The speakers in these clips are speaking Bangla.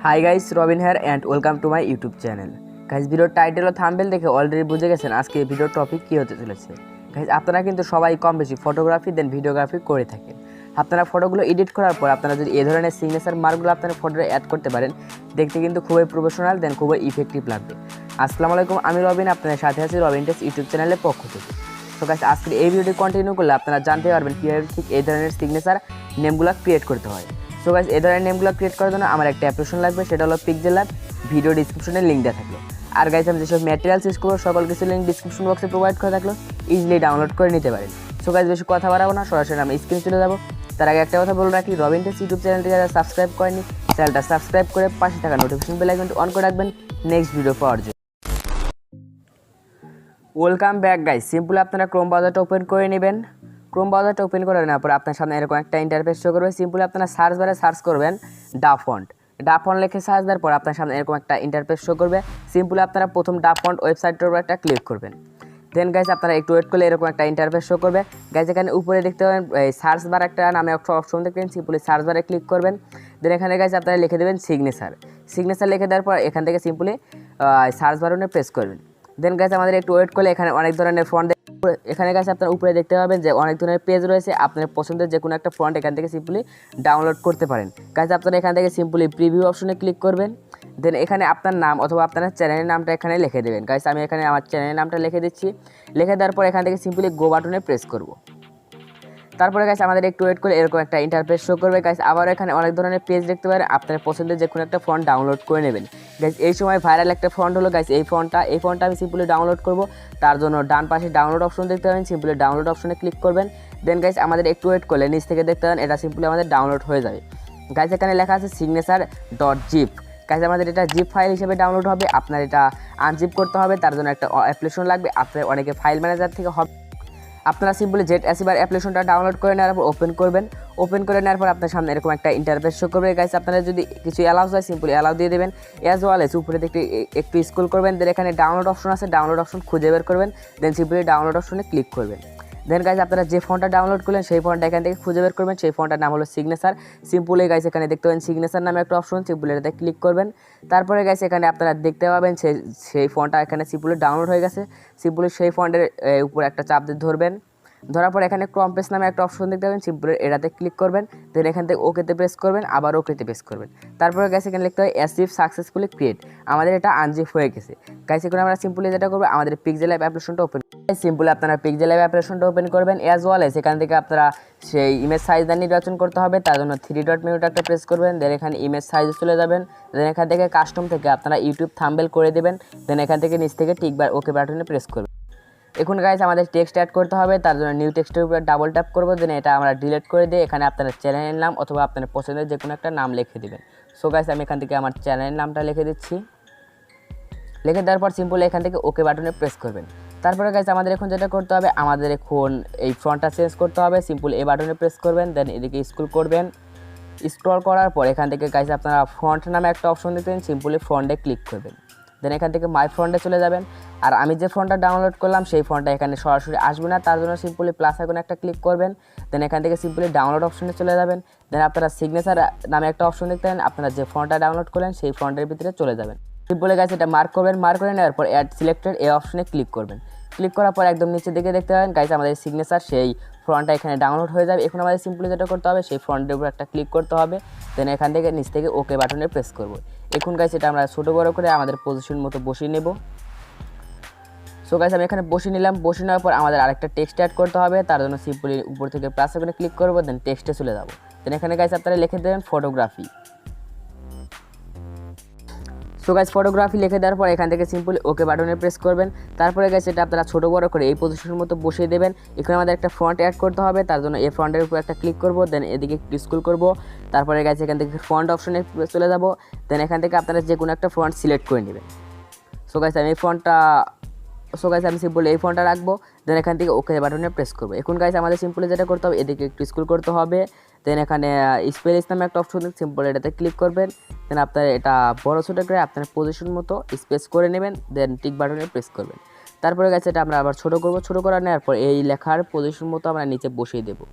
High guys, Robin here and welcome to my YouTube channel. Guys, ভিডিওর টাইটেল ও থাম্বনেল দেখে অলরেডি বুঝে গেছেন আজকে ভিডিওর টপিক কী হতে চলেছে। গাইস, আপনারা কিন্তু সবাই কম বেশি ফটোগ্রাফি দেন ভিডিওগ্রাফি করে থাকেন। আপনারা ফটোগুলো এডিট করার পর আপনারা যদি এই ধরনের সিগনেচার মার্কগুলো আপনারা ফটোতে অ্যাড করতে পারেন, দেখতে কিন্তু খুবই প্রফেশনাল দেন খুবই ইফেক্টিভ লাগবে। আসসালামু আলাইকুম, আমি রবিন, আপনাদের সাথে আছি রবিন টিচ ইউটিউব চ্যানেলের পক্ষ থেকে। তো গাইস, আজকের এই ভিডিওটি কন্টিনিউ করলে আপনারা জানতে পারবেন কীভাবে ঠিক এই ধরনের সিগনেচার নেমগুলো ক্রিয়েট করতে হয়। সো গাইস, এই ধরনের নেমগুলো ক্রিয়েট করার জন্য আমার একটা অ্যাপ্লিকেশন লাগবে, সেটা হলো পিক্সেলল্যাব। ভিডিও ডিসক্রিপশনে লিঙ্ক দেওয়া থাকলো। আর গাইস, আমি যেসব ম্যাটেরিয়ালস ইউজ করবো সকল কিছু লিঙ্ক ডিসক্রিপশন বক্সে প্রোভাইড করে থাকলো, ইজিলি ডাউনলোড করে নিতে পারেন। সো গাইস, বেশি কথা বাড়াবো না, সরাসরি আমি স্ক্রিনে চলে যাবো। তার আগে একটা কথা বলে রাখি, রবিন টিচ ইউটিউব চ্যানেলটি যারা সাবস্ক্রাইব করেনি, চ্যানেলটা সাবস্ক্রাইব করে পাশে থাকা নোটিফিকেশন বেল আইকনটি অন করে রাখবেন নেক্সট ভিডিও পাওয়ার জন্য। Welcome back guys. সিম্পল আপনারা ক্রোম ব্রাউজারটা ওপেন করে নেবেন। ক্রোম ব্রাউজারটা ওপেন করে নেওয়ার পর আপনার সামনে এরকম একটা ইন্টারফেস শো করবে। সিম্পলি আপনারা সার্চ বারে সার্চ করবেন ডা ফন্ট লিখে সার্চ দেওয়ার পর আপনার সামনে এরকম একটা ইন্টারফেস শো করবে। সিম্পলি আপনারা প্রথম ডা ফন্ট ওয়েবসাইটের উপর একটা ক্লিক করবেন। দেন গাইস, আপনারা একটু ওয়েট করলে এরকম একটা ইন্টারফেস শো করবে। গাইস, এখানে উপরে দেখতে পাবেন এই সার্চ বার একটা নামে একটা অপশন দেখবেন, সিম্পলি সার্চ বারে ক্লিক করবেন। দেন এখানে গাইস আপনারা লিখে দেবেন সিগনেচার লিখে দেওয়ার পর এখান থেকে সিম্পলি সার্চ বাটনে প্রেস করবেন। দেন গাইস, আমাদের একটু ওয়েট করলে এখানে অনেক ধরনের ফন্ট এখানে গাইস আপনার উপরে দেখতে পাবেন যে অনেক ধরনের পেজ রয়েছে। আপনার পছন্দের যে কোনো একটা ফন্ট এখান থেকে সিম্পলি ডাউনলোড করতে পারেন। গাইস, আপনারা এখান থেকে সিম্পলি প্রিভিউ অপশনে ক্লিক করবেন। দেন এখানে আপনার নাম অথবা আপনার চ্যানেলের নামটা এখানে লিখে দেবেন। গাইস, আমি এখানে আমার চ্যানেলের নামটা লিখে দিচ্ছি। লিখে দেওয়ার পর এখান থেকে সিম্পলি গো বাটনে প্রেস করব। তারপরে গাইস, আমাদের একটু ওয়েট করে এরকম একটা ইন্টারফেস শো করবে। গাইস, আবার এখানে অনেক ধরনের পেজ দেখতে পারেন। আপনার পছন্দের যে কোনো একটা ফন্ট ডাউনলোড করে নেবেন। গাইস, এই সময় ভাইরাল একটা ফন্ট হলো গাইস এই ফন্টটা আমি সিম্পলি ডাউনলোড করব। তার জন্য ডান পাশে ডাউনলোড অপশন দেখতে পাবেন, সিম্পলি ডাউনলোড অপশনে ক্লিক করবেন। দেন গাইস, আমাদের একটু ওয়েট করলে নিচ থেকে দেখতে পাবেন এটা সিম্পলি আমাদের ডাউনলোড হয়ে যাবে। গাইস, এখানে লেখা আছে signature.zip। গাইস, আমাদের এটা জিপ ফাইল হিসেবে ডাউনলোড হবে। আপনার এটা আনজিপ করতে হবে, তার জন্য একটা অ্যাপ্লিকেশন লাগবে। আপনার অনেকে ফাইল ম্যানেজার থেকে হবে। আপনারা সিম্পলি zarchiver অ্যাপ্লিকেশনটা ডাউনলোড করে নেওয়ার পর ওপেন করবেন। ওপেন করে নেওয়ার পর আপনার সামনে এরকম একটা ইন্টারফেস শো করবে। গাইস, আপনারা যদি কিছু অ্যালাউস হয় সিম্পলি অ্যালাউ দিয়ে দেবেন। অ্যাজ ওয়েল এজ উপরে দেখতে একটু স্ক্রল করবেন। দেন এখানে ডাউনলোড অপশন আছে, ডাউনলোড অপশন খুঁজে বের করবেন। দেন সিম্পলি ডাউনলোড অপশনে ক্লিক করবেন। দেন গাইস, আপনারা যে ফন্টটা ডাউনলোড করলেন সেই ফন্টটা এখান থেকে খুঁজে বের করবেন। সেই ফন্টটার নাম হলো সিগনেচার। সিম্পলি গাইস, এখানে দেখতে পাবেন সিগনেচার নামে একটা অপশন, সিম্পলি এটাতে ক্লিক করবেন। তারপরে গাইস, এখানে আপনারা দেখতে পাবেন সেই ফন্টটা এখানে সিম্পলি ডাউনলোড হয়ে গেছে। সিম্পলি সেই ফন্টের উপর একটা চাপ দিয়ে ধরবেন। ধরার পর এখানে কম্প্রেস নামে একটা অপশন দেখতে পাবেন, সিম্পলি এটাতে ক্লিক করবেন। দেন এখান থেকে ওকেতে প্রেস করবেন, আবার ওকেতে প্রেস করবেন। তারপরে গাইস, এখানে লিখতে হয় অ্যাচিভ সাকসেসফুলি ক্রিয়েট। আমাদের এটা আনজিপ হয়ে গেছে। গাইস, এখন আমরা সিম্পলি যেটা করবো আমাদের পিক্সেলল্যাব অ্যাপ্লিকেশনটা ওপেন সিম্পলি আপনারা পিক্সেলল্যাব অ্যাপ্লিকেশনটা ওপেন করবেন। অ্যাজ ওয়েল এজ এখান থেকে আপনারা সেই ইমেজ সাইজটা নির্বাচন করতে হবে। তার জন্য 3 ডট মেনুটা একটা প্রেস করবেন। দেন এখানে ইমেজ সাইজে চলে যাবেন। দেন এখান থেকে কাস্টম থেকে আপনারা ইউটিউব থাম্বনেল করে দেবেন। দেন এখান থেকে নিচ থেকে টিক বা ওকে বাটনে প্রেস করবেন। এখন গাইস, আমাদের টেক্সট অ্যাড করতে হবে। তার জন্য নিউ টেক্সটের উপরে ডাবল ট্যাপ করবো। দেন এটা আমরা ডিলিট করে দিয়ে এখানে আপনার চ্যানেলের নাম অথবা আপনার পছন্দের যে কোনো একটা নাম লিখে দেবেন। সো গাইস, আমি এখান থেকে আমার চ্যানেলের নামটা লিখে দিচ্ছি। লিখে দেওয়ার পর সিম্পলি এখান থেকে ওকে বাটনে প্রেস করবেন। তারপরে গাইস, আমাদের এখন যেটা করতে হবে আমাদের এখন এই ফন্টটা চেঞ্জ করতে হবে। সিম্পলি এই বাটনে প্রেস করবেন। দেন এদিকে স্ক্রল করবেন। স্ক্রল করার পর এখান থেকে গাইস আপনারা ফন্ট নামে একটা অপশন দেখবেন, সিম্পলি ফন্টে ক্লিক করবেন। দেন এখান থেকে মাই ফন্টে চলে যাবেন। আর আমি যে ফন্টটা ডাউনলোড করলাম সেই ফন্টটা এখানে সরাসরি আসবে না, তার জন্য সিম্পলি প্লাস আইকনে একটা ক্লিক করবেন। দেন এখান থেকে সিম্পলি ডাউনলোড অপশনে চলে যাবেন। দেন আপনারা সিগনেচার নামে একটা অপশন দেখতে পাবেন, আপনারা যে ফন্টটা ডাউনলোড করলেন সেই ফন্টের ভিতরে চলে যাবেন। সিম্পলি গাইস, এটা মার্ক করবেন। মার্ক করে নেওয়ার পর অ্যাড সিলেক্টেড এই অপশনে ক্লিক করবেন। ক্লিক করার পর একদম নিচের দিকে দেখতে পাবেন গাইস আমাদের সিগনেচার সেই ফন্টটা এখানে ডাউনলোড হয়ে যাবে। এখন আমাদের সিম্পলি যেটা করতে হবে সেই ফন্টের উপর একটা ক্লিক করতে হবে। দেন এখান থেকে নিচ থেকে ওকে বাটনে প্রেস করব। এখন গাইস, এটা আমরা ছোটো বড়ো করে আমাদের পজিশন মতো বসিয়ে নেব। সো গাইস, আমি এখানে বসিয়ে নিলাম। বসিয়ে নেওয়ার পর আমাদের আরেকটা টেক্সট অ্যাড করতে হবে। তার জন্য সিম্পলি উপর থেকে প্লাস আইকনে ক্লিক করব। দেন টেক্সটে চলে যাব। দেন এখানে গাইস আপনারা লিখে দেবেন ফটোগ্রাফি। সো গাইস, ফটোগ্রাফি লিখে দেওয়ার পর এখান থেকে সিম্পলি ওকে বাটনে প্রেস করবেন। তারপরে গাইস, এটা আপনারা ছোটো বড়ো করে এই পজিশনের মতো বসিয়ে দেবেন। এখানে আমাদের একটা ফন্ট অ্যাড করতে হবে। তার জন্য এই ফন্টের উপর একটা ক্লিক করব। দেন এদিকে একটু স্ক্রল করব। তারপরে গাইস, এখান থেকে ফন্ট অপশনে চলে যাব। দেন এখান থেকে আপনারা যে কোনো একটা ফন্ট সিলেক্ট করে নেবেন। সো গাইস, আমি সিম্পলি এই ফন্টটা রাখবো। দেন এখান থেকে ওকে বাটনে প্রেস করবো। এখন গাইস, আমাদের সিম্পলি যেটা করতে হবে এদিকে একটু স্ক্রল করতে হবে। দেন এখানে স্পেস নামে একটা অপশন সিম্পলি এটাতে ক্লিক করবেন। দেন আপনারা এটা বড় ছোটো করে আপনার পজিশন মতো স্পেস করে নেবেন। দেন টিক বাটনে প্রেস করবেন। তারপরে গাইস, এটা আমরা আবার ছোটো করবো। ছোটো করে নেওয়ার পর এই লেখার পজিশন মতো আমরা নিচে বসিয়ে দেবো।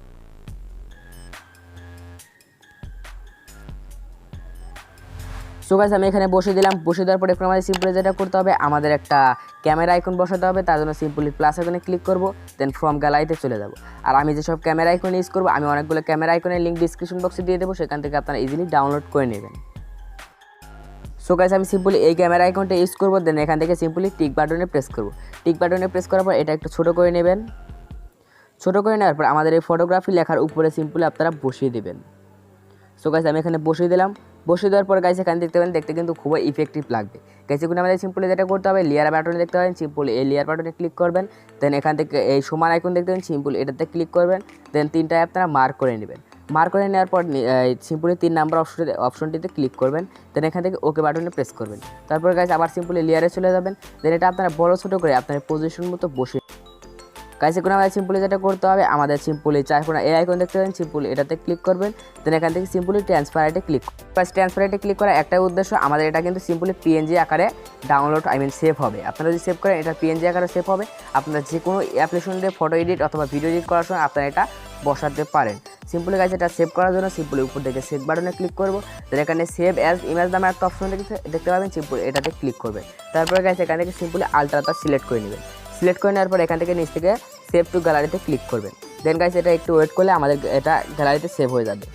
সো গাইস আমি এখানে বসে দিলাম, বসে দেওয়ার পরে এখন আমাদের সিম্পলি যেটা করতে হবে, আমাদের একটা ক্যামেরা আইকন বসাতে হবে। তার জন্য সিম্পলি প্লাস আইকনে ক্লিক করব, দেন ফ্রম গ্যালারিতে চলে যাব। আর আমি যেসব ক্যামেরা আইকন ইউজ করব, আমি অনেকগুলো ক্যামেরা আইকনের লিঙ্ক ডিসক্রিপশন বক্সে দিয়ে দেবো, সেখান থেকে আপনারা ইজিলি ডাউনলোড করে নেবেন। সো গাইস আমি সিম্পলি এই ক্যামেরা আইকনটা ইউজ করব, দেন এখান থেকে সিম্পলি টিক বাটনে প্রেস করব। টিক বাটনে প্রেস করার পর এটা একটু ছোটো করে নেবেন। ছোটো করে নেওয়ার পর আমাদের এই ফটোগ্রাফি লেখার উপরে সিম্পলি আপনারা বসিয়ে দেবেন। সো গাইস আমি এখানে বসিয়ে দিলাম। বসিয়ে দেওয়ার পর গাইস এখানে দেখতে পাবেন, দেখতে কিন্তু খুবই ইফেক্টিভ লাগবে। গাইস এখন আমাদের সিম্পলি যেটা করতে হবে, লেয়ার বাটনে দেখতে পাবেন, সিম্পলি এই লেয়ার বাটনে ক্লিক করবেন। দেন এখান থেকে এই সমান আইকন দেখতে পাবেন, সিম্পলি এটাতে ক্লিক করবেন। দেন তিনটায় আপনারা মার্ক করে নেবেন। মার্ক করে নেওয়ার পর সিম্পলি 3 নাম্বার অপশনটিতে ক্লিক করবেন। দেন এখান থেকে ওকে বাটনে প্রেস করবেন। তারপর গাইস আবার সিম্পলি লেয়ারে চলে যাবেন। দেন এটা আপনারা বড় ছোটো করে আপনার পজিশন মতো বসে। গাইস এখন আমাদের সিম্পলি যেটা করতে হবে, আমাদের সিম্পলি 4 কোণা এই আইকন দেখতে পাবেন, সিম্পলি এটাতে ক্লিক করবেন। দেন এখান থেকে সিম্পলি ট্রান্সপারেন্টে ক্লিক করবেন। ট্রান্সপারেন্টে ক্লিক করার একটাই উদ্দেশ্য, আমাদের এটা কিন্তু সিম্পলি পিএনজি আকারে ডাউনলোড সেভ হবে। আপনারা যদি সেভ করেন, এটা পিএনজি আকারে সেভ হবে। আপনারা যে কোনো অ্যাপ্লিকেশন দিয়ে ফটো এডিট অথবা ভিডিও এডিট করার সময় আপনারা এটা বসাতে পারেন। সিম্পলি গাইস এটা সেভ করার জন্য সিম্পলি উপর থেকে সেভ বাটনে ক্লিক করব। দেন এখানে সেভ অ্যাজ ইমেজ নামে একটা অপশন দেখতে পাবেন, সিম্পলি এটাতে ক্লিক করবেন। তারপরে গাইস এখান থেকে সিম্পলি আলট্রাটা সিলেক্ট করে নেবেন। সিলেক্ট করে নেওয়ার পর এখান থেকে নিচ থেকে সেভ টু গ্যালারিতে ক্লিক করবেন। দেন গাইস এটা একটু ওয়েট করলে আমাদের এটা গ্যালারিতে সেভ হয়ে যাবে।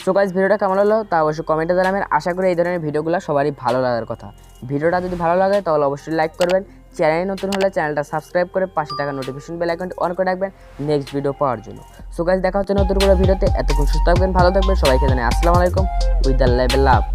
সো গাইস ভিডিওটা কেমন হলো তা অবশ্যই কমেন্টে জানাবেন। আশা করি এই ধরনের ভিডিওগুলো সবারই ভালো লাগার কথা। ভিডিওটা যদি ভালো লাগে তাহলে অবশ্যই লাইক করবেন। চ্যানেলে নতুন হলে চ্যানেলটা সাবস্ক্রাইব করে পাশে থাকা নোটিফিকেশন বেল আইকনটি অন করে রাখবেন নেক্সট ভিডিও পাওয়ার জন্য। সো গাইস দেখা হচ্ছে নতুন কোনো ভিডিওতে। এতক্ষণ সুস্থ থাকবেন, ভালো থাকবেন। সবাইকে জানাই আসসালামু আলাইকুম উইথ দ্য লেভেল আপ।